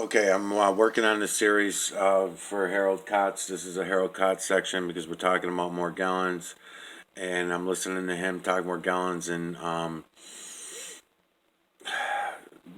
Okay, I'm working on the series for Harold Kautz. This is a Harold Kautz section because we're talking about Morgellons, and I'm listening to him talk Morgellons and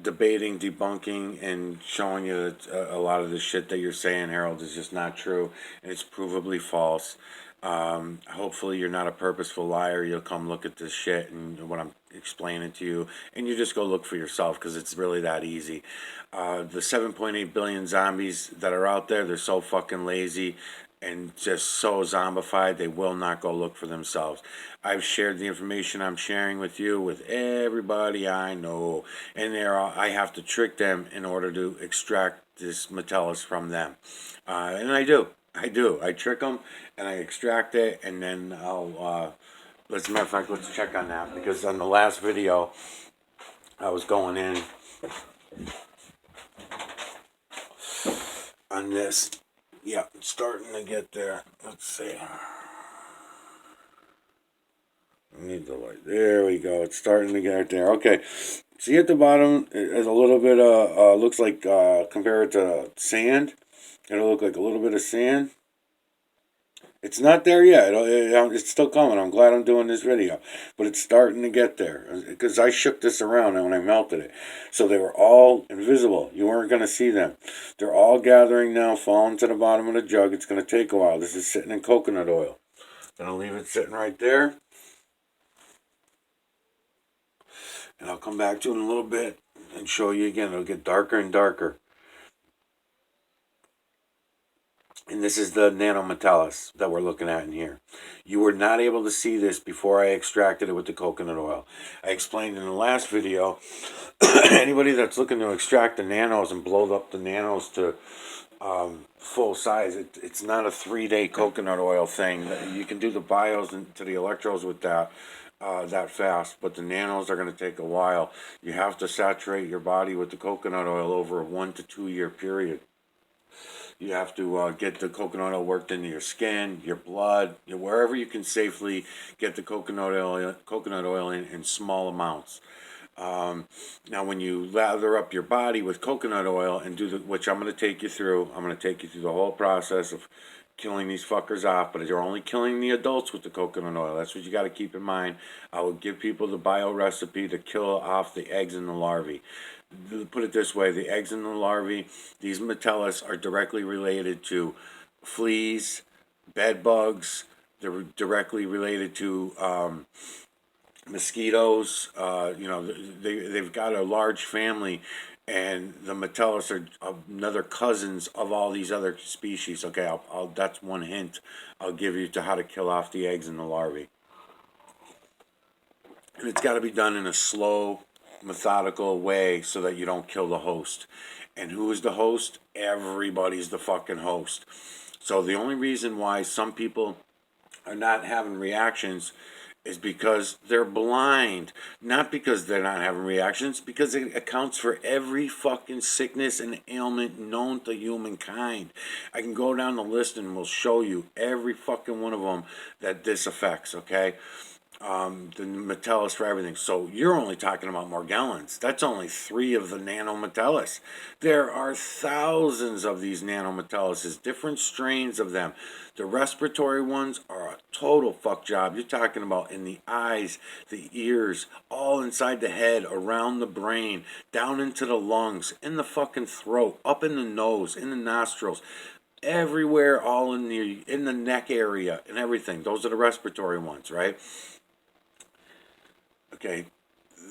debating, debunking, and showing you that a lot of the shit that you're saying, Harold, is just not true, and it's provably false. Hopefully, you're not a purposeful liar. You'll come look at this shit and what I'm explaining to you, and you just go look for yourself because it's really that easy. The 7.8 billion zombies that are out there, they're so fucking lazy and just so zombified, they will not go look for themselves. I've shared the information I'm sharing with you with everybody I know, and I have to trick them in order to extract this metellus from them, and I do. I trick them and I extract it, and then as a matter of fact, let's check on that because on the last video, I was going in on this. Yeah, it's starting to get there. Let's see. I need the light. There we go. It's starting to get there. Okay. See at the bottom, there's a little bit of, looks like, compared to sand. It'll look like a little bit of sand. It's not there yet. It's still coming. I'm glad I'm doing this video. But it's starting to get there. Because I shook this around when I melted it. So they were all invisible. You weren't going to see them. They're all gathering now, falling to the bottom of the jug. It's going to take a while. This is sitting in coconut oil. Then I'll leave it sitting right there. And I'll come back to it in a little bit and show you again. It'll get darker and darker. And this is the nanometallus that we're looking at in here. You were not able to see this before I extracted it with the coconut oil. I explained in the last video, anybody that's looking to extract the nanos and blow up the nanos to full size, it's not a 3-day coconut oil thing. You can do the bios and to the electrodes with that fast, but the nanos are going to take a while. You have to saturate your body with the coconut oil over a 1 to 2 year period. You have to get the coconut oil worked into your skin, your blood, wherever you can safely get the coconut oil in small amounts. Now, when you lather up your body with coconut oil and which I'm going to take you through, I'm going to take you through the whole process of killing these fuckers off, but you're only killing the adults with the coconut oil. That's what you got to keep in mind. I will give people the bio recipe to kill off the eggs and the larvae. Put it this way, the eggs and the larvae, these metellus are directly related to fleas, bed bugs. They're directly related to mosquitoes. They've got a large family, and the metellus are another cousins of all these other species. Okay, that's one hint I'll give you to how to kill off the eggs and the larvae. And it's got to be done in a slow, methodical way so that you don't kill the host. And who is the host? Everybody's the fucking host. So the only reason why some people are not having reactions is because they're blind. Not because they're not having reactions, because it accounts for every fucking sickness and ailment known to humankind. I can go down the list and we'll show you every fucking one of them that this affects, okay? The metellus for everything. So you're only talking about Morgellons. That's only 3 of the nanometellus. There are thousands of these nanometelluses, different strains of them. The respiratory ones are a total fuck job. You're talking about in the eyes, the ears, all inside the head, around the brain, down into the lungs, in the fucking throat, up in the nose, in the nostrils. Everywhere, all in the neck area and everything. Those are the respiratory ones, right? Okay,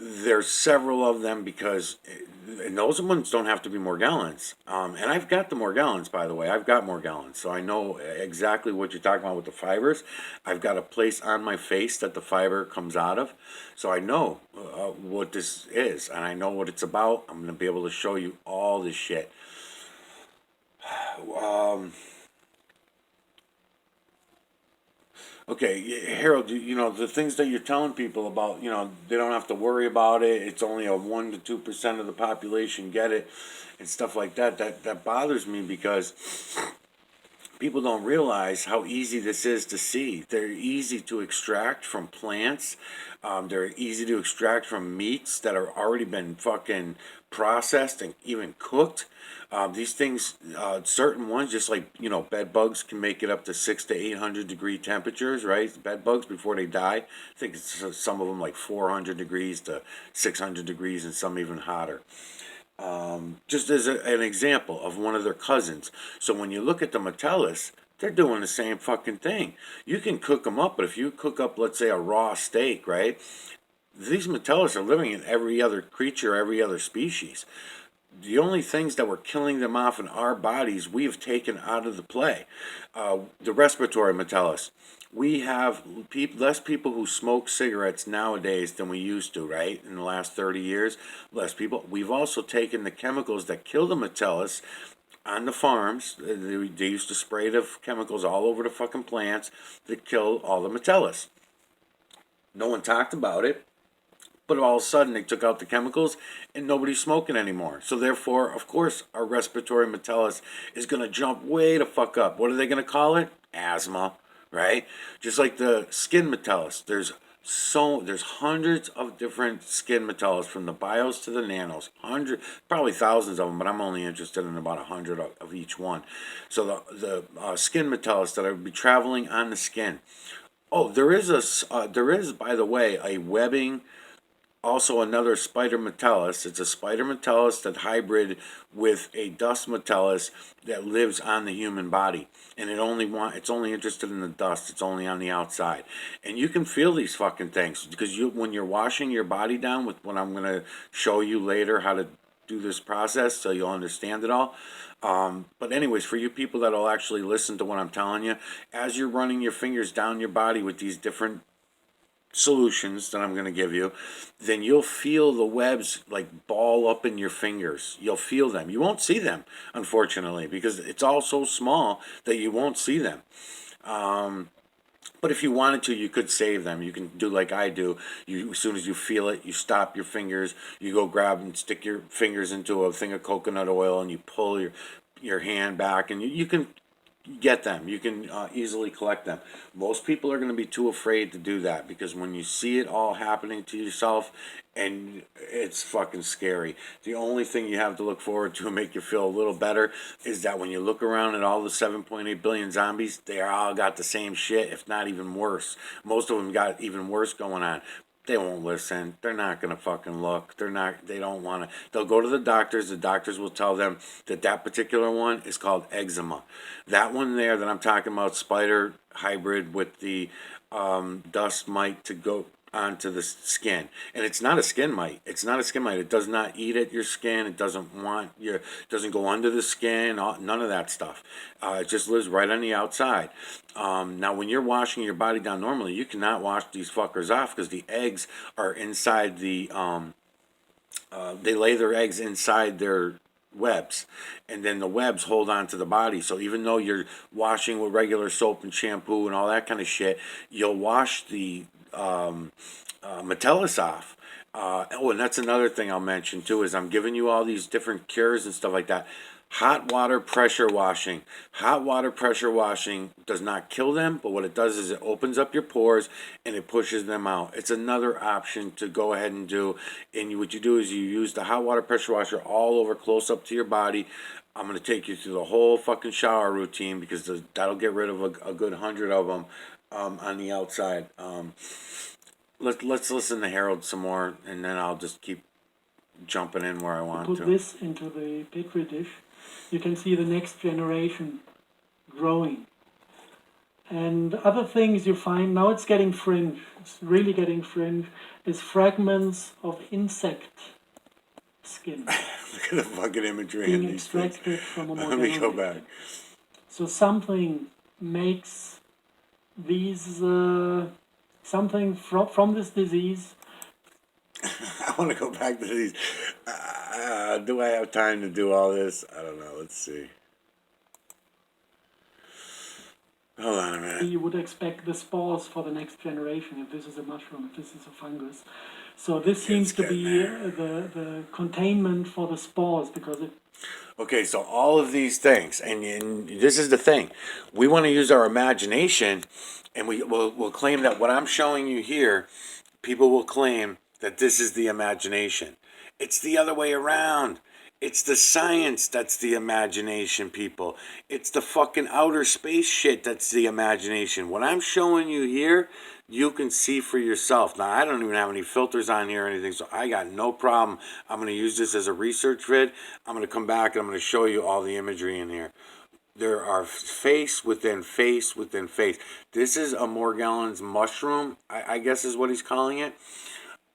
there's several of them because, and those ones don't have to be Morgellons. And I've got the Morgellons, by the way. I've got Morgellons, so I know exactly what you're talking about with the fibers. I've got a place on my face that the fiber comes out of, so I know what this is, and I know what it's about. I'm going to be able to show you all this shit. Okay, Harold, the things that you're telling people about, they don't have to worry about it. It's only a 1 to 2% of the population get it and stuff like that. That bothers me because People don't realize how easy this is to see. They're easy to extract from plants. They're easy to extract from meats that are already been fucking processed and even cooked. These things, certain ones, just like bed bugs can make it up to 600 to 800 degree temperatures, right? Bed bugs before they die. I think some of them like 400 degrees to 600 degrees, and some even hotter. Just as an example of one of their cousins. So when you look at the Metellus, they're doing the same fucking thing. You can cook them up, but if you cook up, let's say, a raw steak, right? These Metellus are living in every other creature, every other species. The only things that were killing them off in our bodies, we have taken out of the play. The respiratory Metellus. We have less people who smoke cigarettes nowadays than we used to, right? In the last 30 years, less people. We've also taken the chemicals that kill the Metellus on the farms. They used to spray the chemicals all over the fucking plants that kill all the Metellus. No one talked about it. But all of a sudden, they took out the chemicals and nobody's smoking anymore. So therefore, of course, our respiratory Metellus is going to jump way the fuck up. What are they going to call it? Asthma, right? Just like the skin Metellus. There's hundreds of different skin Metellus, from the bios to the nanos. Probably thousands of them, but I'm only interested in about 100 of each one. So the skin Metellus that would be traveling on the skin. Oh, there is, by the way, a webbing. Also, another spider Metellus. It's a spider Metellus that hybrid with a dust Metellus that lives on the human body, and it's only interested in the dust. It's only on the outside, and you can feel these fucking things because when you're washing your body down with what I'm gonna show you later how to do this process, so you'll understand it all. But anyways, for you people that'll actually listen to what I'm telling you, as you're running your fingers down your body with these different solutions that I'm going to give you, then you'll feel the webs like ball up in your fingers. You'll feel them. You won't see them, unfortunately, because it's all so small that you won't see them. But if you wanted to, you could save them. You can do like I do. As soon as you feel it, you stop your fingers. You go grab and stick your fingers into a thing of coconut oil, and you pull your hand back, and you can get them. You can easily collect them. Most people are going to be too afraid to do that because when you see it all happening to yourself, and it's fucking scary. The only thing you have to look forward to and make you feel a little better is that when you look around at all the 7.8 billion zombies, they all got the same shit, if not even worse. Most of them got even worse going on. They won't listen. They're not going to fucking look. They don't want to. They'll go to the doctors. The doctors will tell them that particular one is called eczema. That one there that I'm talking about, spider hybrid with the dust mite to go onto the skin. And it's not a skin mite. It's not a skin mite. It does not eat at your skin. It doesn't go under the skin. None of that stuff. It just lives right on the outside. Now, when you're washing your body down normally, you cannot wash these fuckers off because the eggs are inside the. They lay their eggs inside their webs, and then the webs hold on to the body. So even though you're washing with regular soap and shampoo and all that kind of shit, you'll wash the Metellus off. And that's another thing I'll mention too, is I'm giving you all these different cures and stuff like that. Hot water pressure washing. Hot water pressure washing does not kill them, but what it does is it opens up your pores and it pushes them out. It's another option to go ahead and do. And what you do is you use the hot water pressure washer all over, close up to your body. I'm going to take you through the whole fucking shower routine because that'll get rid of a good 100 of them on the outside. Let's listen to Harald some more, and then I'll just keep jumping in where I want to. Put this into the petri dish. You can see the next generation growing. And other things you find, now it's getting fringe, it's really getting fringe, is fragments of insect skin. Look at the fucking imagery being in these extracted things. from a Let me go back. So something makes these, something from this disease. I want to go back to these. Do I have time to do all this? I don't know. Let's see. Hold on a minute. You would expect the spores for the next generation if this is a mushroom, if this is a fungus. So this seems to be the containment for the spores because it Okay, so all of these things, and this is the thing, we want to use our imagination, and we'll claim that what I'm showing you here, people will claim that this is the imagination. It's the other way around. It's the science that's the imagination, people. It's the fucking outer space shit that's the imagination. What I'm showing you here, you can see for yourself. Now, I don't even have any filters on here or anything, so I got no problem. I'm going to use this as a research vid. I'm going to come back and I'm going to show you all the imagery in here. There are face within face within face. This is a Morgellons mushroom, I guess is what he's calling it.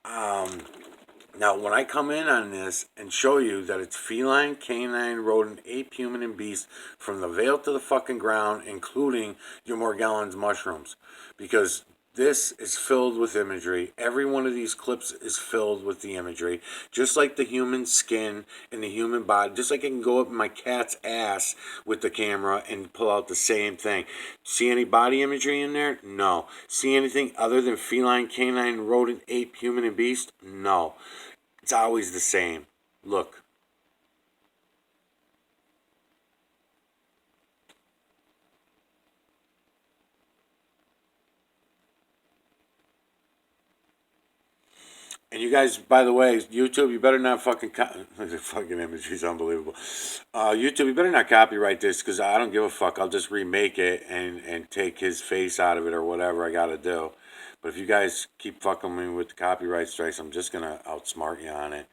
Now, when I come in on this and show you that it's feline, canine, rodent, ape, human, and beast from the veil to the fucking ground, including your Morgellons mushrooms, because this is filled with imagery. Every one of these clips is filled with the imagery, just like the human skin and the human body. Just like I can go up my cat's ass with the camera and pull out the same thing. See any body imagery in there? No. See anything other than feline, canine, rodent, ape, human, and beast? No. It's always the same. Look. And you guys, by the way, YouTube, you better not fucking the fucking imagery is unbelievable. YouTube, you better not copyright this because I don't give a fuck. I'll just remake it and take his face out of it or whatever I got to do. But if you guys keep fucking me with the copyright strikes, I'm just gonna outsmart you on it.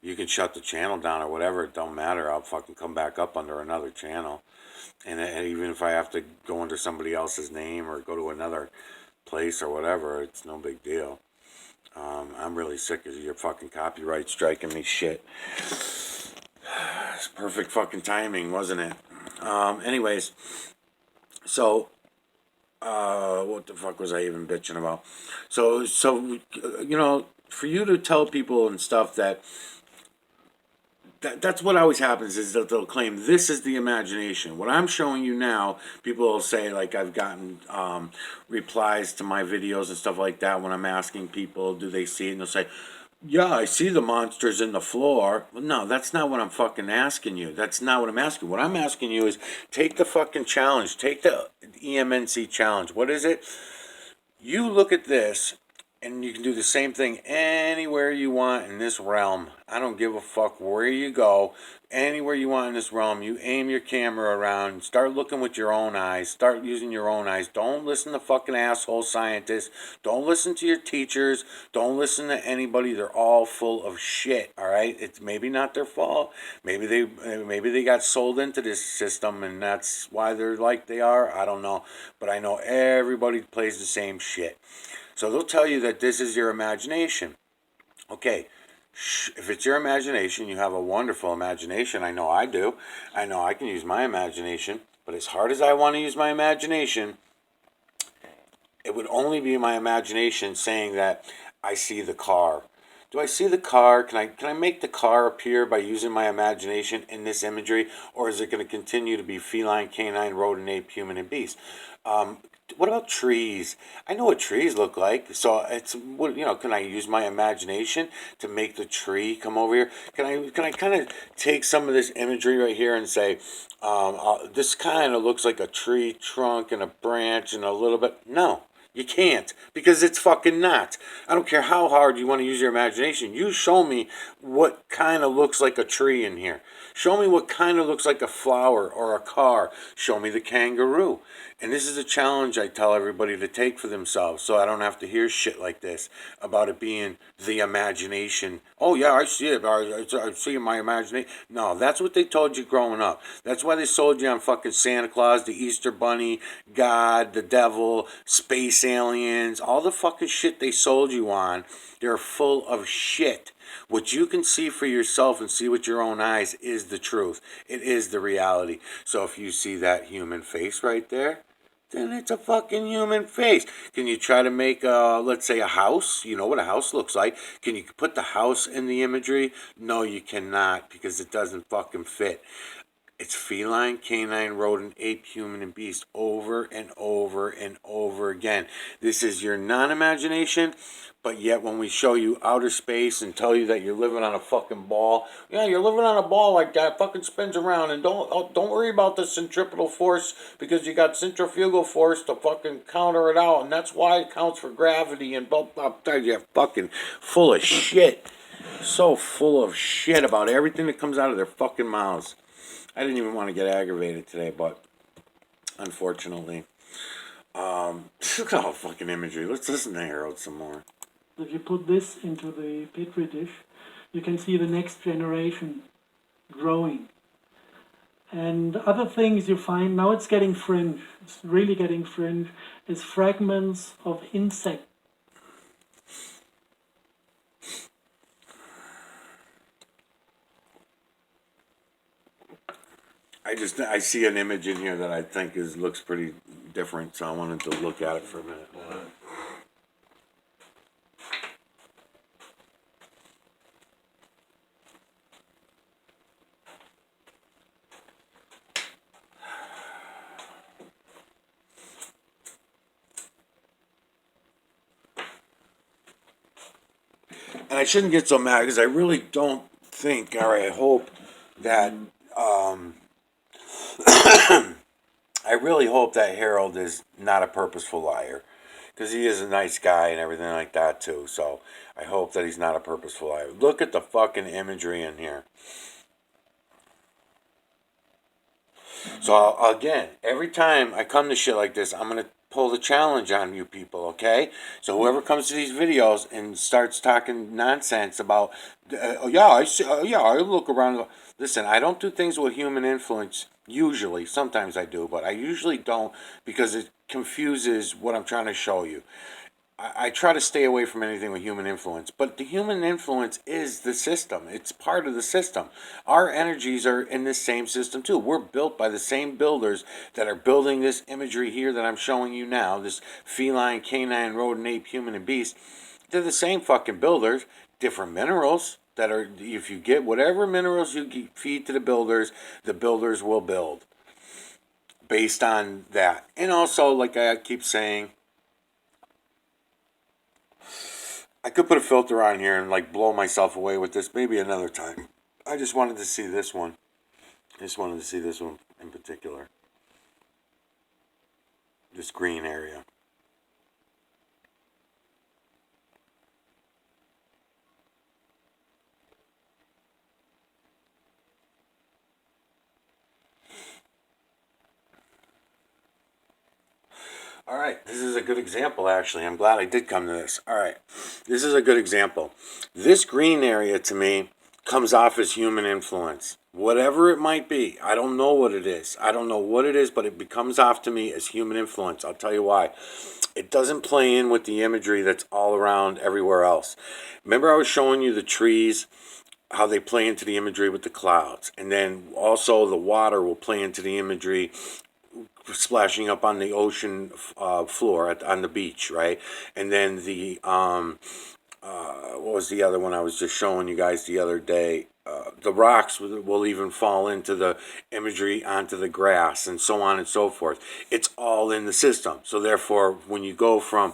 You can shut the channel down or whatever. It don't matter. I'll fucking come back up under another channel, and even if I have to go under somebody else's name or go to another place or whatever, it's no big deal. I'm really sick of your fucking copyright striking me shit. It's perfect fucking timing, wasn't it? Anyways, so what the fuck was I even bitching about? So you know, for you to tell people and stuff that's what always happens is that they'll claim this is the imagination. What I'm showing you now, people will say, like, I've gotten replies to my videos and stuff like that when I'm asking people, do they see it? And they'll say, yeah, I see the monsters in the floor. Well, no, that's not what I'm fucking asking you. That's not what I'm asking. What I'm asking you is take the fucking challenge. Take the EMNC challenge. What is it? You look at this and you can do the same thing anywhere you want in this realm. I don't give a fuck where you go. Anywhere you want in this realm, you aim your camera around, start looking with your own eyes, start using your own eyes. Don't listen to fucking asshole scientists. Don't listen to your teachers. Don't listen to anybody. They're all full of shit, all right? It's maybe not their fault. Maybe they got sold into this system and that's why they're like they are. I don't know. But I know everybody plays the same shit. So they'll tell you that this is your imagination. Okay, if it's your imagination, you have a wonderful imagination. I know I do. I know I can use my imagination. But as hard as I want to use my imagination, it would only be my imagination saying that I see the car. Do I see the car? Can I make the car appear by using my imagination in this imagery, or is it going to continue to be feline, canine, rodent, ape, human, and beast? What about trees? I know what trees look like, so it's can I use my imagination to make the tree come over here? Can I kind of take some of this imagery right here and say, this kind of looks like a tree trunk and a branch and a little bit? No. You can't, because it's fucking not. I don't care how hard you want to use your imagination. You show me what kind of looks like a tree in here. Show me what kind of looks like a flower or a car. Show me the kangaroo. And this is a challenge I tell everybody to take for themselves, so I don't have to hear shit like this about it being the imagination. Oh yeah, I see it. I see my imagination. No, that's what they told you growing up. That's why they sold you on fucking Santa Claus, the Easter Bunny, God, the devil, space aliens, all the fucking shit they sold you on. They're full of shit. What you can see for yourself and see with your own eyes is the truth. It is the reality. So if you see that human face right there, then it's a fucking human face. Can you try to make, let's say, a house? You know what a house looks like. Can you put the house in the imagery? No, you cannot, because it doesn't fucking fit. It's feline, canine, rodent, ape, human, and beast over and over and over again. This is your non-imagination, but yet when we show you outer space and tell you that you're living on a fucking ball, yeah, you're living on a ball like that, fucking spins around, and don't worry about the centripetal force because you got centrifugal force to fucking counter it out, and that's why it counts for gravity and blah blah blah. You're fucking full of shit. So full of shit about everything that comes out of their fucking mouths. I didn't even want to get aggravated today, but unfortunately. Look at all fucking imagery. Let's listen to Harald some more. If you put this into the petri dish, you can see the next generation growing. And other things you find, now it's getting fringe, it's really getting fringe, is fragments of insects. I see an image in here that I think looks pretty different, so I wanted to look at it for a minute. And I shouldn't get so mad because I really don't think, or I hope that I really hope that Harold is not a purposeful liar, because he is a nice guy and everything like that too. So I hope that he's not a purposeful liar. Look at the fucking imagery in here. So again, every time I come to shit like this, I'm gonna pull the challenge on you people, okay? So whoever comes to these videos and starts talking nonsense about, yeah, I see, yeah, I look around. Listen, I don't do things with human influence. Usually, sometimes I do, but I usually don't because it confuses what I'm trying to show you. I try to stay away from anything with human influence, but the human influence is the system. It's part of the system. Our energies are in this same system too. We're built by the same builders that are building this imagery here that I'm showing you now, this feline, canine, rodent, ape, human, and beast. They're the same fucking builders, different minerals that are, if you get whatever minerals you feed to the builders will build based on that. And also, like I keep saying, I could put a filter on here and like blow myself away with this maybe another time. I just wanted to see this one. I just wanted to see this one in particular. This green area. All right, this is a good example, actually. I'm glad I did come to this. All right, this is a good example. This green area, to me, comes off as human influence. Whatever it might be, I don't know what it is. I don't know what it is, but it becomes off to me as human influence. I'll tell you why. It doesn't play in with the imagery that's all around everywhere else. Remember I was showing you the trees, how they play into the imagery with the clouds. And then also the water will play into the imagery splashing up on the ocean floor on the beach, right? And then what was the other one I was just showing you guys the other day? The rocks will even fall into the imagery onto the grass and so on and so forth. It's all in the system. So therefore, when you go from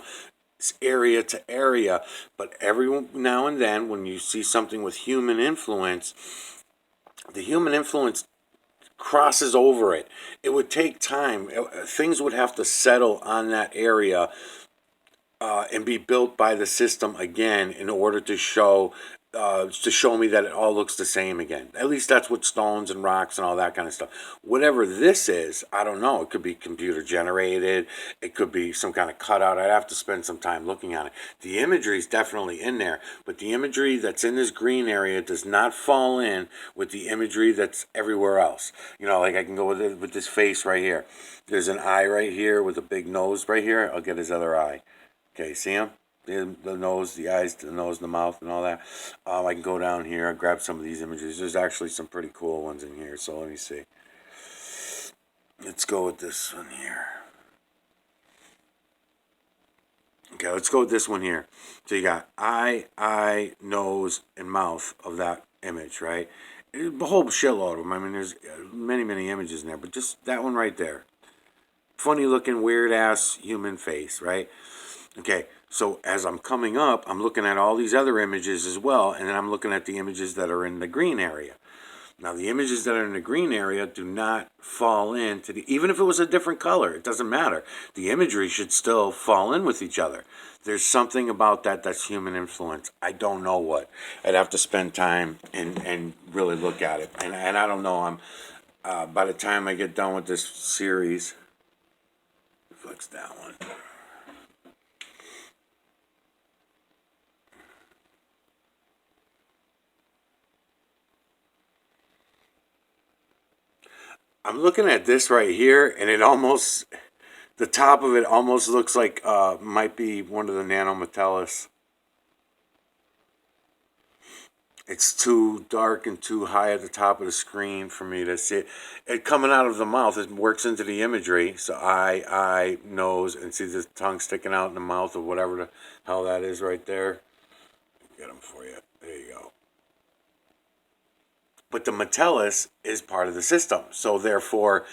area to area, but every now and then when you see something with human influence, the human influence crosses over it. It would take time. Things would have to settle on that area and be built by the system again in order to show me that it all looks the same again. At least that's what stones and rocks and all that kind of stuff. Whatever this is, I don't know. It could be computer generated. It could be some kind of cutout. I'd have to spend some time looking at it. The imagery is definitely in there, but the imagery that's in this green area does not fall in with the imagery that's everywhere else. You know, like I can go with this face right here. There's an eye right here with a big nose right here. I'll get his other eye. Okay, see him? The nose, the eyes, the nose, the mouth, and all that. I can go down here. I grab some of these images. There's actually some pretty cool ones in here. So let me see. Let's go with this one here. Okay, let's go with this one here. So you got eye, nose, and mouth of that image, right? A whole shitload of them. I mean, there's many, many images in there, but just that one right there. Funny looking, weird ass human face, right? Okay, so as I'm coming up, I'm looking at all these other images as well, and then I'm looking at the images that are in the green area. Now, the images that are in the green area do not fall into the, even if it was a different color, it doesn't matter. The imagery should still fall in with each other. There's something about that that's human influence. I don't know what. I'd have to spend time and really look at it. And I don't know. By the time I get done with this series, flex that one. I'm looking at this right here, and it almost, the top of it almost looks like might be one of the nanometallus. It's too dark and too high at the top of the screen for me to see it. It coming out of the mouth, it works into the imagery. So eye, nose, and see the tongue sticking out in the mouth of whatever the hell that is right there. Get them for you. There you go. But the metellus is part of the system, so therefore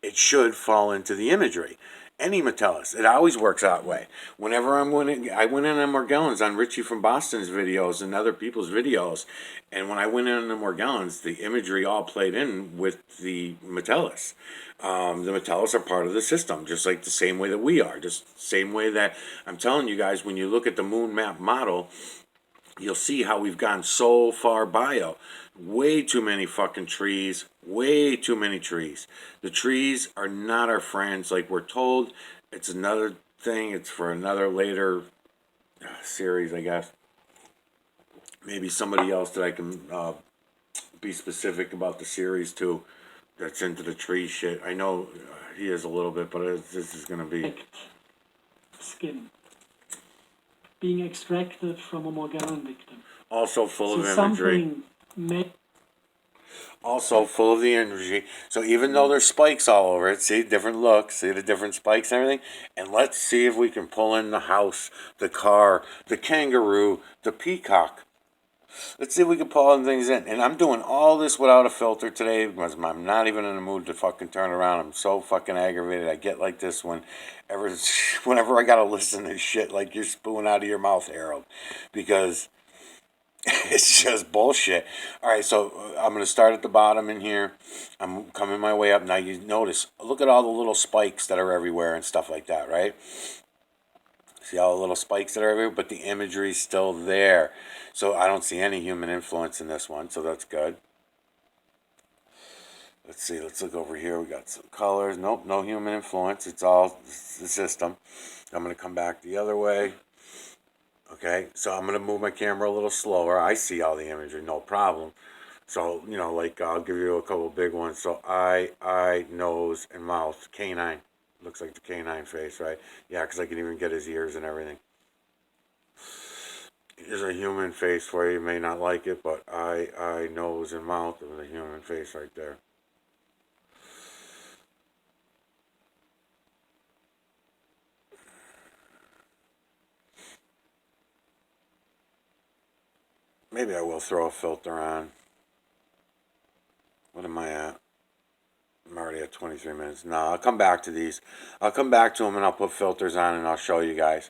it should fall into the imagery. Any metellus, it always works that way. Whenever I went in on Morgellons on Richie from Boston's videos and other people's videos, and when I went in on the Morgellons, the imagery all played in with the metellus. The metellus are part of the system, just like the same way that we are. Just the same way that I'm telling you guys, when you look at the moon map model, you'll see how we've gone so far bio. Way too many fucking trees. Way too many trees. The trees are not our friends like we're told. It's another thing. It's for another later series, I guess. Maybe somebody else that I can be specific about the series too, that's into the tree shit. I know he is a little bit, but this is going to be... Skin. Being extracted from a Morgellon victim. Also full So of imagery. Also full of the imagery. So even though there's spikes all over it, see different looks, see the different spikes and everything. And let's see if we can pull in the house, the car, the kangaroo, the peacock. Let's see if we can pull all things in. And I'm doing all this without a filter today because I'm not even in the mood to fucking turn around. I'm so fucking aggravated. I get like this whenever I gotta listen to shit like you're spewing out of your mouth, Harold. Because it's just bullshit. All right, so I'm going to start at the bottom in here. I'm coming my way up. Now you notice, look at all the little spikes that are everywhere and stuff like that, right? See all the little spikes that are everywhere, but the imagery's still there. So I don't see any human influence in this one, so that's good. Let's see, let's look over here. We got some colors. Nope, no human influence. It's all the system. I'm going to come back the other way. Okay, so I'm going to move my camera a little slower. I see all the imagery, no problem. So, you know, like I'll give you a couple big ones. So eye, nose, and mouth. Canine. Looks like the canine face, right? Yeah, because I can even get his ears and everything. Here's a human face for you. You may not like it, but eye, nose, and mouth with a human face right there. Maybe I will throw a filter on. What am I at? I'm already at 23 minutes. No, I'll come back to these. I'll come back to them and I'll put filters on and I'll show you guys.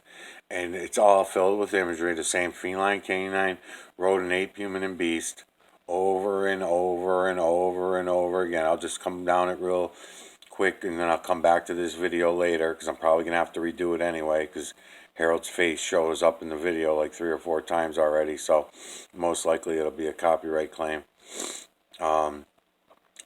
And it's all filled with imagery. The same feline, canine, rodent, ape, human, and beast. Over and over and over and over again. I'll just come down it real quick and then I'll come back to this video later because I'm probably going to have to redo it anyway because Harold's face shows up in the video like 3 or 4 times already, so most likely it'll be a copyright claim. And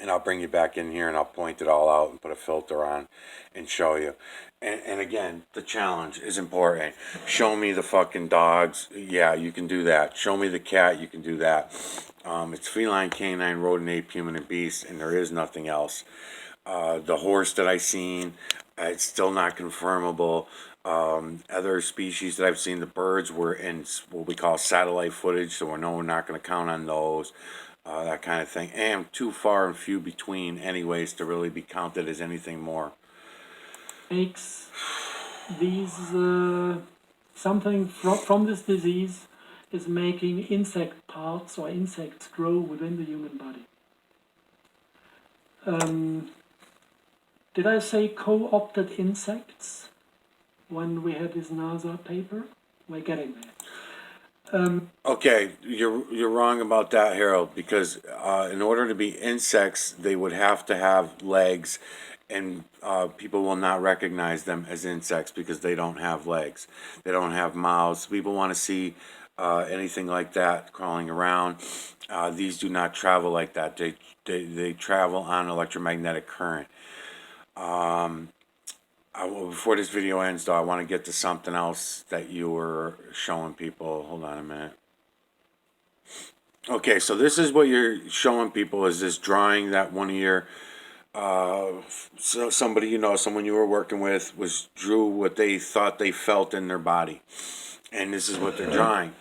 I'll bring you back in here and I'll point it all out and put a filter on and show you. And again, the challenge is important. Show me the fucking dogs. Yeah, you can do that. Show me the cat. You can do that. It's feline, canine, rodent, ape, human, and beast, and there is nothing else. The horse that I've seen, it's still not confirmable. Other species that I've seen, the birds were in what we call satellite footage, so we're not going to count on those, that kind of thing. And too far and few between anyways to really be counted as anything more. Makes these, something from this disease is making insect parts or insects grow within the human body. Did I say co-opted insects when we had this NASA paper? We're getting there. Okay, you're wrong about that, Harold. Because in order to be insects, they would have to have legs, and people will not recognize them as insects because they don't have legs. They don't have mouths. People want to see anything like that crawling around. These do not travel like that. They travel on electromagnetic current. Before this video ends, though, I want to get to something else that you were showing people. Hold on a minute. Okay, so this is what you're showing people, is this drawing that one of your so somebody someone you were working with drew what they thought they felt in their body, and this is what they're drawing.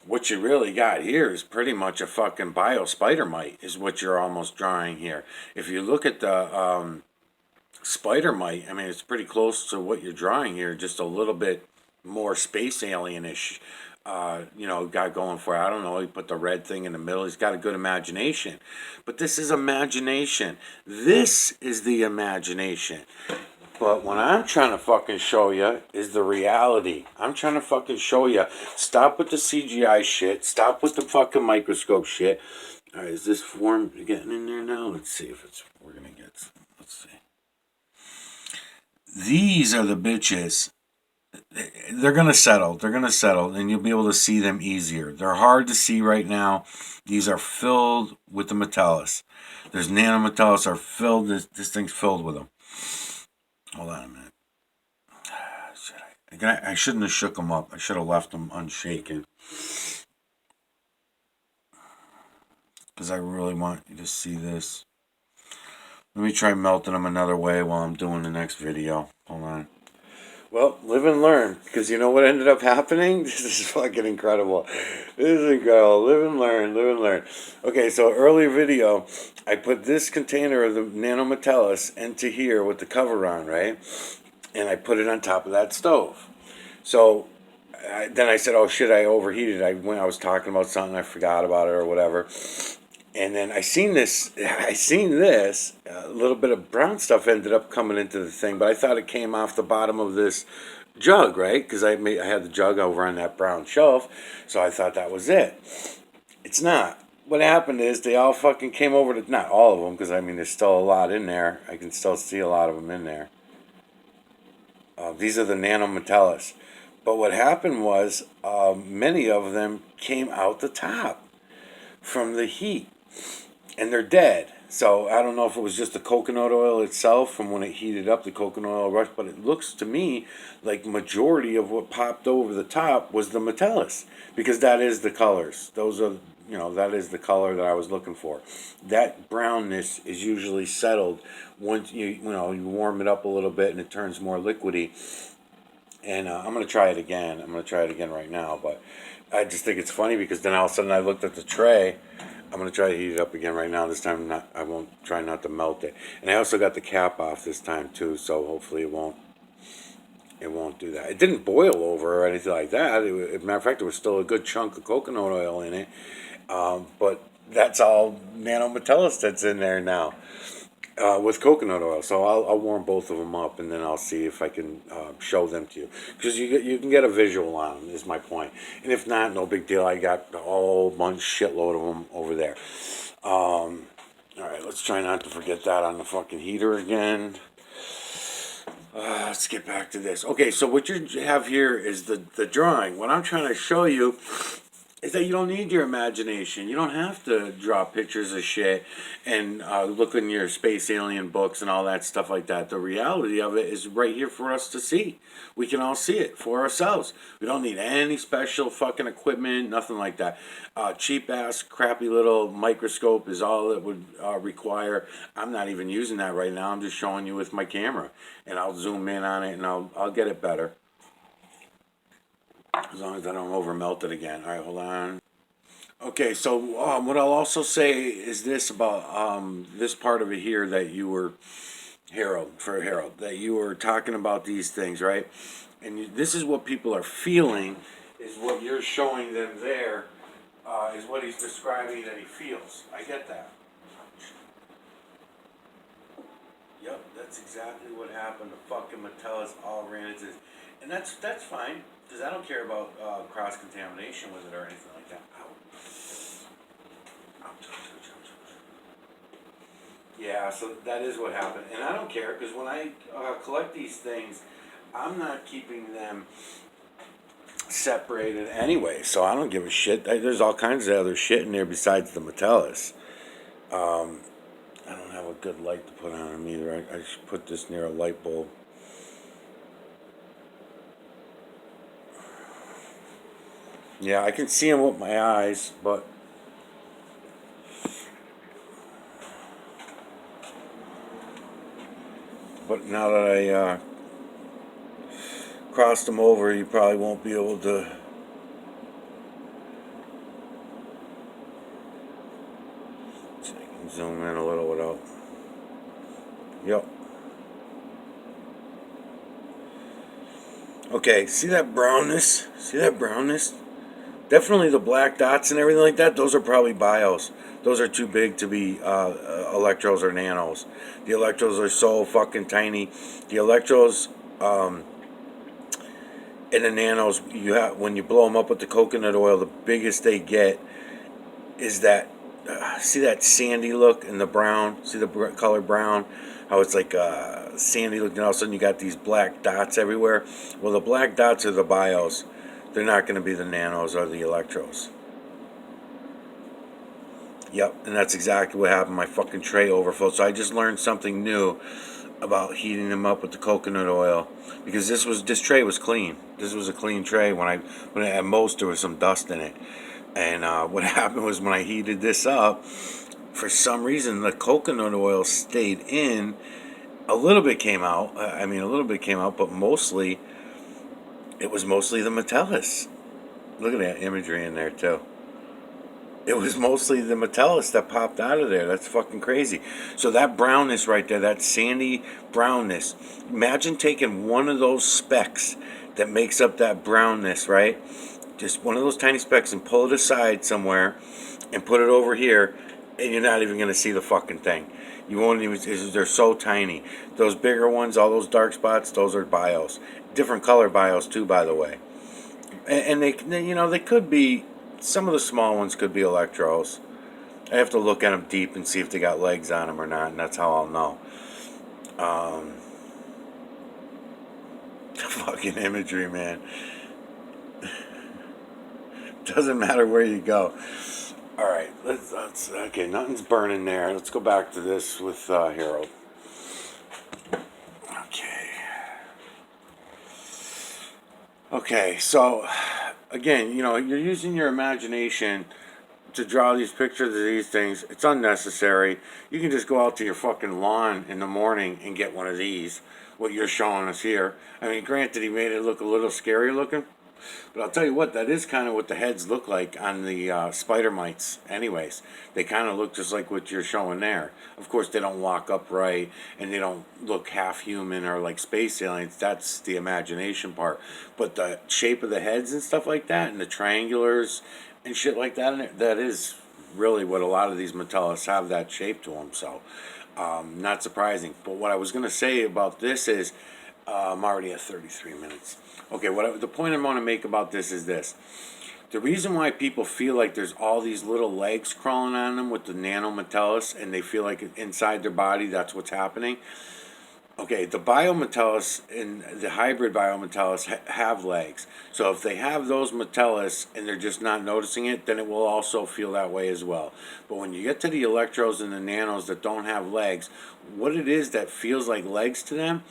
What you really got here is pretty much a fucking bio spider mite, is what you're almost drawing here. If you look at the spider mite, I mean, it's pretty close to what you're drawing here, just a little bit more space alienish. Got going for it. I don't know. He put the red thing in the middle. He's got a good imagination, but this is imagination. This is the imagination. But what I'm trying to fucking show you is the reality. I'm trying to fucking show you. Stop with the CGI shit. Stop with the fucking microscope shit. All right, is this form getting in there now? Let's see if we're gonna get. Let's see. These are the bitches. They're gonna settle. They're gonna settle, and you'll be able to see them easier. They're hard to see right now. These are filled with the metallus. There's nanometallus are filled. This thing's filled with them. Hold on a minute. I shouldn't have shook them up. I should have left them unshaken, because I really want you to see this. Let me try melting them another way while I'm doing the next video. Hold on. Well, live and learn, because you know what ended up happening? This is fucking incredible. This is incredible. Live and learn, live and learn. Okay, so earlier video, I put this container of the nanometallus into here with the cover on, right? And I put it on top of that stove. So then I said, oh shit, I overheated. When I was talking about something, I forgot about it or whatever. And then I seen this, a little bit of brown stuff ended up coming into the thing, but I thought it came off the bottom of this jug, right? Because I had the jug over on that brown shelf, so I thought that was it. It's not. What happened is they all fucking came over to, not all of them, because I mean there's still a lot in there. I can still see a lot of them in there. These are the nanometallus. But what happened was many of them came out the top from the heat. And they're dead. So I don't know if it was just the coconut oil itself from when it heated up, the coconut oil rush, but it looks to me like majority of what popped over the top was the metallus, because that is the colors. Those are, that is the color that I was looking for. That brownness is usually settled once you warm it up a little bit and it turns more liquidy. And I'm going to try it again. I'm going to try it again right now, but I just think it's funny because then all of a sudden I looked at the tray. I'm going to try to heat it up again right now. This time I won't try not to melt it. And I also got the cap off this time too, so hopefully it won't do that. It didn't boil over or anything like that. As a matter of fact, there was still a good chunk of coconut oil in it. But that's all nanometallus that's in there now. With coconut oil, so I'll warm both of them up, and then I'll see if I can show them to you, because you can get a visual on them. Is my point, and if not, no big deal. I got a whole shitload of them over there. All right, let's try not to forget that on the fucking heater again. Let's get back to this. Okay, so what you have here is the drawing. What I'm trying to show you is that you don't need your imagination. You don't have to draw pictures of shit and look in your space alien books and all that stuff like that. The reality of it is right here for us to see. We can all see it for ourselves. We don't need any special fucking equipment, nothing like that. Cheap ass, crappy little microscope is all it would require. I'm not even using that right now. I'm just showing you with my camera, and I'll zoom in on it and I'll get it better. As long as I don't over melt it again. All right, hold on. Okay, so what I'll also say is this about this part of it here that you were, Harold, that you were talking about these things, right? And this is what people are feeling, is what you're showing them there, is what he's describing that he feels. I get that. That's exactly what happened. The fucking Metellus all ran into this. And that's fine, because I don't care about cross-contamination with it or anything like that. Ow. Ouch, ouch, ouch, ouch, ouch. Yeah, so that is what happened. And I don't care, because when I collect these things, I'm not keeping them separated anyway, so I don't give a shit. There's all kinds of other shit in there besides the Metellus. I don't have a good light to put on them either. I should put this near a light bulb. Yeah, I can see them with my eyes, but now that I crossed them over, you probably won't be able to. So I can zoom in a little without. Yep. Okay, see that brownness? See that brownness? Definitely the black dots and everything like that, those are probably bios. Those are too big to be electros or nanos. The electros are so fucking tiny. The electros and the nanos, you have, when you blow them up with the coconut oil, the biggest they get is that, see that sandy look in the brown? See the color brown? How it's like sandy look, and all of a sudden you got these black dots everywhere? Well, the black dots are the bios. They're not going to be the nanos or the electros. Yep, and that's exactly what happened. My fucking tray overflowed. So I just learned something new about heating them up with the coconut oil, because this tray was clean. This was a clean tray. When at most there was some dust in it. And what happened was, when I heated this up, for some reason the coconut oil stayed in. A little bit came out. A little bit came out, but mostly it was mostly the Metellus. Look at that imagery in there too. It was mostly the Metellus that popped out of there. That's fucking crazy. So that brownness right there, that sandy brownness. Imagine taking one of those specks that makes up that brownness, right? Just one of those tiny specks, and pull it aside somewhere and put it over here, and you're not even going to see the fucking thing. You won't even, they're so tiny. Those bigger ones, all those dark spots, those are bios. Different color bios too, by the way. And they could be, some of the small ones could be electros. I have to look at them deep and see if they got legs on them or not, and that's how I'll know. Fucking imagery, man. Doesn't matter where you go. All right, let's okay. Nothing's burning there. Let's go back to this with Harald. Okay. So again, you're using your imagination to draw these pictures of these things. It's unnecessary. You can just go out to your fucking lawn in the morning and get one of these. What you're showing us here. Granted, he made it look a little scary looking. But I'll tell you what, that is kind of what the heads look like on the spider mites anyways. They kind of look just like what you're showing there. Of course, they don't walk upright, and they don't look half human or like space aliens. That's the imagination part. But the shape of the heads and stuff like that, and the triangulars and shit like that, that is really what a lot of these Metellus have, that shape to them. So, not surprising. But what I was going to say about this is, I'm already at 33 minutes. Okay, the point I want to make about this is this. The reason why people feel like there's all these little legs crawling on them with the nanometellus, and they feel like inside their body that's what's happening. Okay, the biometellus and the hybrid biometellus have legs. So if they have those metellus and they're just not noticing it, then it will also feel that way as well. But when you get to the electros and the nanos that don't have legs, what it is that feels like legs to them,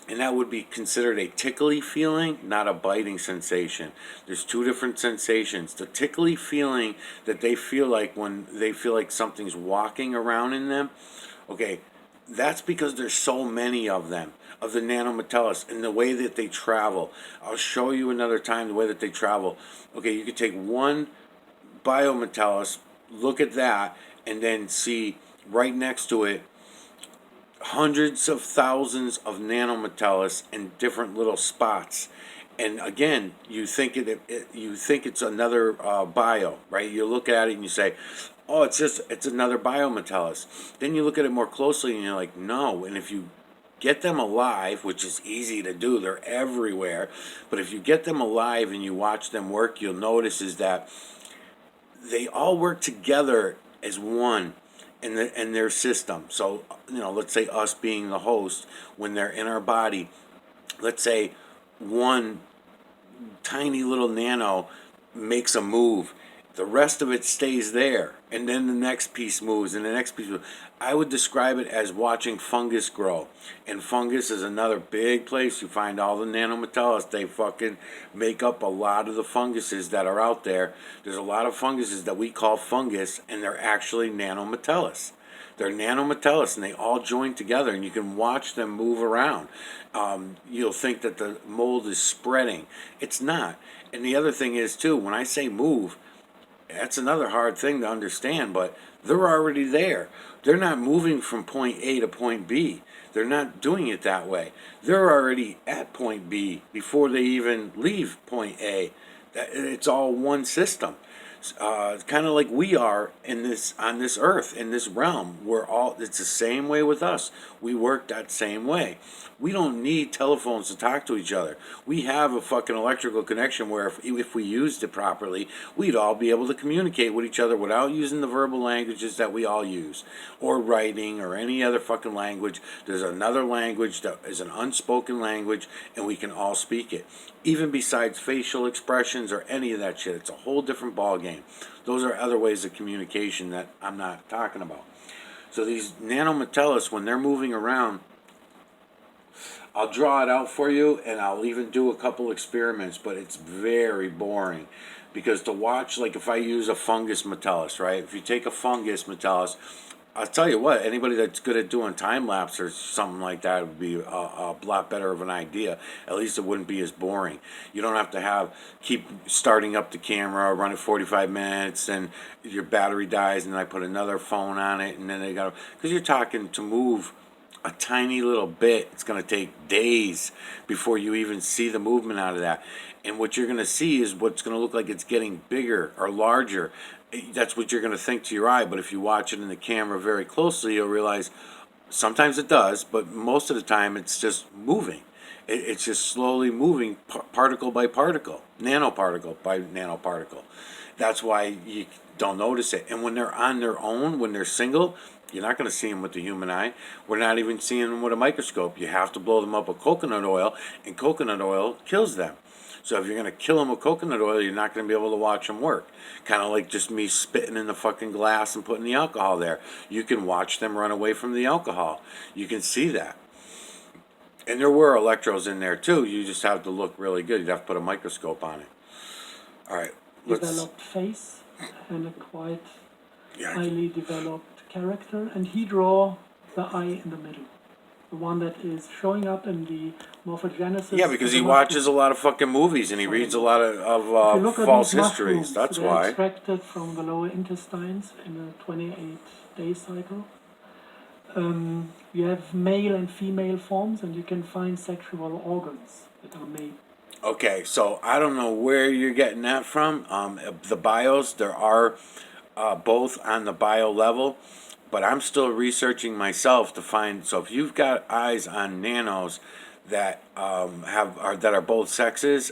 and that would be considered a tickly feeling, not a biting sensation. There's two different sensations. The tickly feeling that they feel like when they feel like something's walking around in them, okay, that's because there's so many of them, of the nanometellus, and the way that they travel. I'll show you another time the way that they travel. Okay, you could take one biometellus, look at that, and then see right next to it hundreds of thousands of nanometellus in different little spots. And again, you think it's another bio, right? You look at it and you say, oh, it's another biometallus. Then you look at it more closely and you're like, no. And if you get them alive, which is easy to do, they're everywhere. But if you get them alive and you watch them work, you'll notice is that they all work together as one in their system. So, let's say us being the host, when they're in our body, let's say one tiny little nano makes a move, the rest of it stays there, and then the next piece moves, and the next piece moves. I would describe it as watching fungus grow, and fungus is another big place you find all the nanometallus. They fucking make up a lot of the funguses that are out there. There's a lot of funguses that we call fungus, and they're actually nanometallus. They're nanometallus, and they all join together, and you can watch them move around. You'll think that the mold is spreading. It's not. And the other thing is, too, when I say move, that's another hard thing to understand, but they're already there. They're not moving from point A to point B. They're not doing it that way. They're already at point B before they even leave point A. It's all one system. Kind of like we are on this earth, in this realm. It's the same way with us. We work that same way. We don't need telephones to talk to each other. We have a fucking electrical connection where if we used it properly, we'd all be able to communicate with each other without using the verbal languages that we all use, or writing, or any other fucking language. There's another language that is an unspoken language, and we can all speak it. Even besides facial expressions or any of that shit, it's a whole different ballgame. Those are other ways of communication that I'm not talking about. So these nanometallus, when they're moving around, I'll draw it out for you, and I'll even do a couple experiments, but it's very boring. Because to watch, like if I use a fungus metallus, right? If you take a fungus metallus, I'll tell you what, anybody that's good at doing time lapse or something like that would be a lot better of an idea. At least it wouldn't be as boring. You don't have to keep starting up the camera, run it 45 minutes, and your battery dies, and then I put another phone on it, and then they got to, because you're talking to move a tiny little bit, it's going to take days before you even see the movement out of that. And what you're going to see is what's going to look like it's getting bigger or larger. That's what you're going to think to your eye, but if you watch it in the camera very closely, you'll realize sometimes it does, but most of the time it's just moving. It's just slowly moving particle by particle, nanoparticle by nanoparticle. That's why you don't notice it. And when they're on their own, when they're single, you're not going to see them with the human eye. We're not even seeing them with a microscope. You have to blow them up with coconut oil, and coconut oil kills them. So if you're going to kill them with coconut oil, you're not going to be able to watch them work. Kind of like just me spitting in the fucking glass and putting the alcohol there. You can watch them run away from the alcohol. You can see that. And there were electrodes in there too. You just have to look really good. You'd have to put a microscope on it. All right. Developed face and a quite highly developed character, and he draw the eye in the middle, the one that is showing up in the morphogenesis. Yeah, because he watches a lot of fucking movies and he reads a lot of false histories. That's why. Extracted from the lower intestines in a 28-day cycle. You have male and female forms, and you can find sexual organs that are made. Okay, so I don't know where you're getting that from. The bios, there are both on the bio level, but I'm still researching myself to find. So if you've got eyes on nanos that that are both sexes,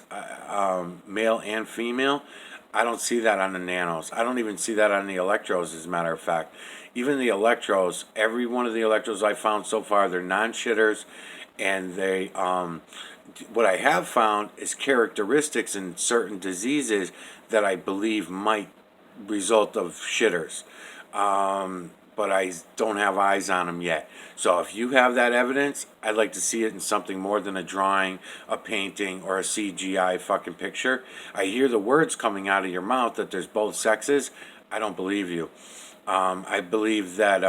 male and female, I don't see that on the nanos. I don't even see that on the electrodes, as a matter of fact. Even the electrodes, every one of the electrodes I found so far, they're non-shitters, and they what I have found is characteristics in certain diseases that I believe might result of shitters. But I don't have eyes on them yet. So if you have that evidence, I'd like to see it in something more than a drawing, a painting, or a CGI fucking picture. I hear the words coming out of your mouth that there's both sexes. I don't believe you. I believe that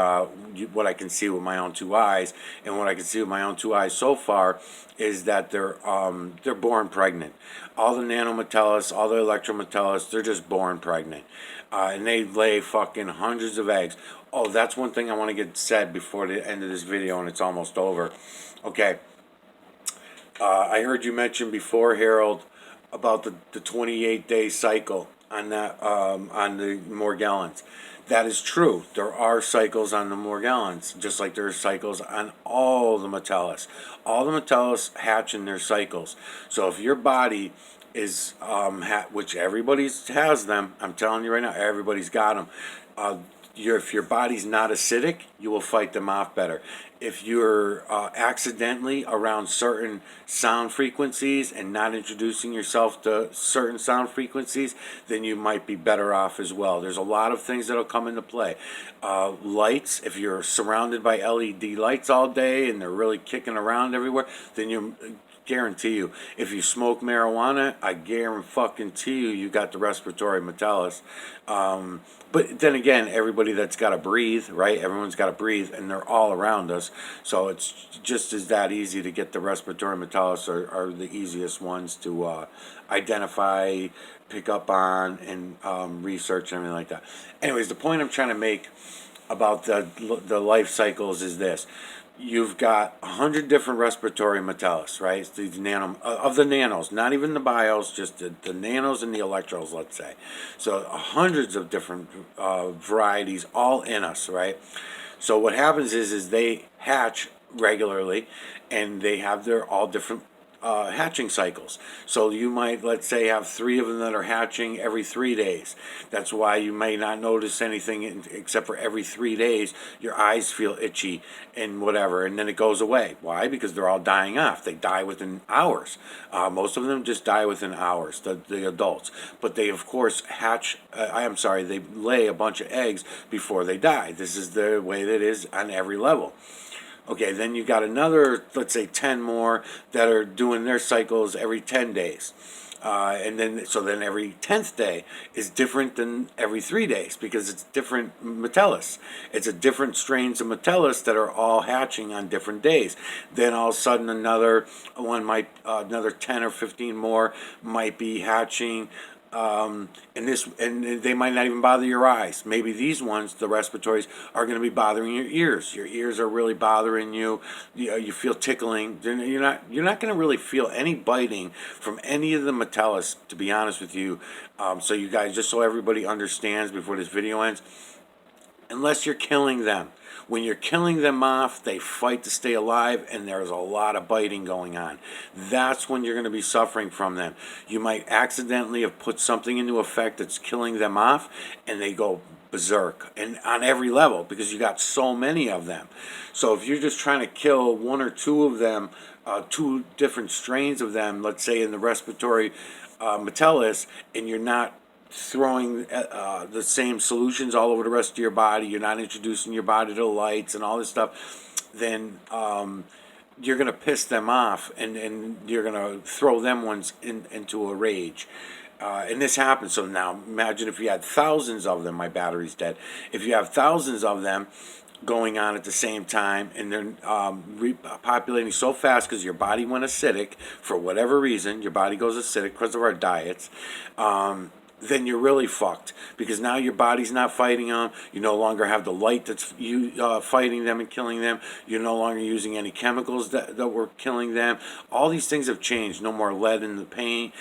what I can see with my own two eyes, and what I can see with my own two eyes so far, is that they're born pregnant. All the nanometallus, all the electrometallus, they're just born pregnant. And they lay fucking hundreds of eggs. Oh, that's one thing I want to get said before the end of this video, and it's almost over. Okay. I heard you mention before, Harald, about the 28-day cycle on that on the Morgellons. That is true. There are cycles on the Morgellons, just like there are cycles on all the Metellus. All the Metellus hatch in their cycles. So if your body is, which everybody has them, I'm telling you right now, everybody's got them. If your body's not acidic, you will fight them off better. If you're accidentally around certain sound frequencies and not introducing yourself to certain sound frequencies, then you might be better off as well. There's a lot of things that'll come into play. Lights, if you're surrounded by LED lights all day and they're really kicking around everywhere, then you're guarantee you, if you smoke marijuana, I guarantee you got the respiratory metellus. But then again, everybody that's got to breathe, right? Everyone's got to breathe, and they're all around us. So it's just as that easy to get the respiratory metellus are the easiest ones to identify, pick up on, and research and everything like that. Anyways, the point I'm trying to make about the life cycles is this. You've got 100 different respiratory metellus, right? It's these of the nanos, not even the bios, just the nanos and the electros, let's say. So hundreds of different varieties all in us, right? So what happens is they hatch regularly, and they have their all different hatching cycles. So you might, let's say, have 3 of them that are hatching every 3 days. That's why you may not notice anything except for every 3 days your eyes feel itchy and whatever, and then it goes away. Why? Because they're all dying off. They die within hours. Most of them just die within hours, the adults. But they, of course, they lay a bunch of eggs before they die. This is the way that it is on every level. Okay, then you got another, let's say 10 more that are doing their cycles every 10 days. And then every 10th day is different than every 3 days because it's different metellus. It's a different strains of metellus that are all hatching on different days. Then all of a sudden another 10 or 15 more might be hatching. And they might not even bother your eyes. Maybe these ones, the respiratories, are going to be bothering your ears. Your ears are really bothering you. You feel tickling. You're not going to really feel any biting from any of the metellus, to be honest with you. So you guys, just so everybody understands before this video ends, unless you're killing them. When you're killing them off, they fight to stay alive, and there's a lot of biting going on. That's when you're going to be suffering from them. You might accidentally have put something into effect that's killing them off, and they go berserk, and on every level, because you got so many of them. So if you're just trying to kill 1 or 2 of them, 2 different strains of them, let's say in the respiratory metellus, and you're not throwing the same solutions all over the rest of your body, you're not introducing your body to lights and all this stuff, then you're going to piss them off, and you're going to throw them ones into a rage. And this happens. So now imagine if you had thousands of them. My battery's dead. If you have thousands of them going on at the same time, and they're repopulating so fast because your body went acidic for whatever reason, your body goes acidic because of our diets, then you're really fucked, because now your body's not fighting them. You no longer have the light that's fighting them and killing them. You're no longer using any chemicals that were killing them. All these things have changed. No more lead in the paint.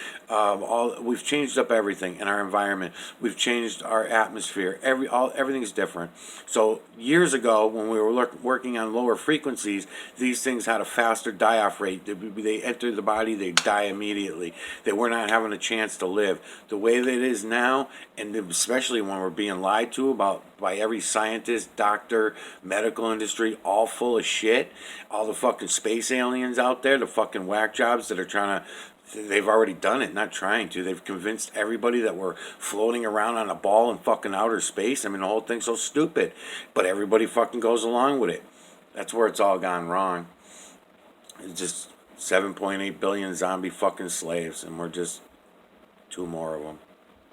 We've changed up everything in our environment. We've changed our atmosphere. Everything's different. So years ago, when we were working on lower frequencies, these things had a faster die-off rate. They enter the body, they die immediately. They were not having a chance to live. The way that it is now, and especially when we're being lied to by every scientist, doctor, medical industry, all full of shit, all the fucking space aliens out there, the fucking whack jobs that are trying to, they've already done it, not trying to. They've convinced everybody that we're floating around on a ball in fucking outer space. I mean, the whole thing's so stupid, but everybody fucking goes along with it. That's where it's all gone wrong. It's just 7.8 billion zombie fucking slaves, and we're just 2 more of them.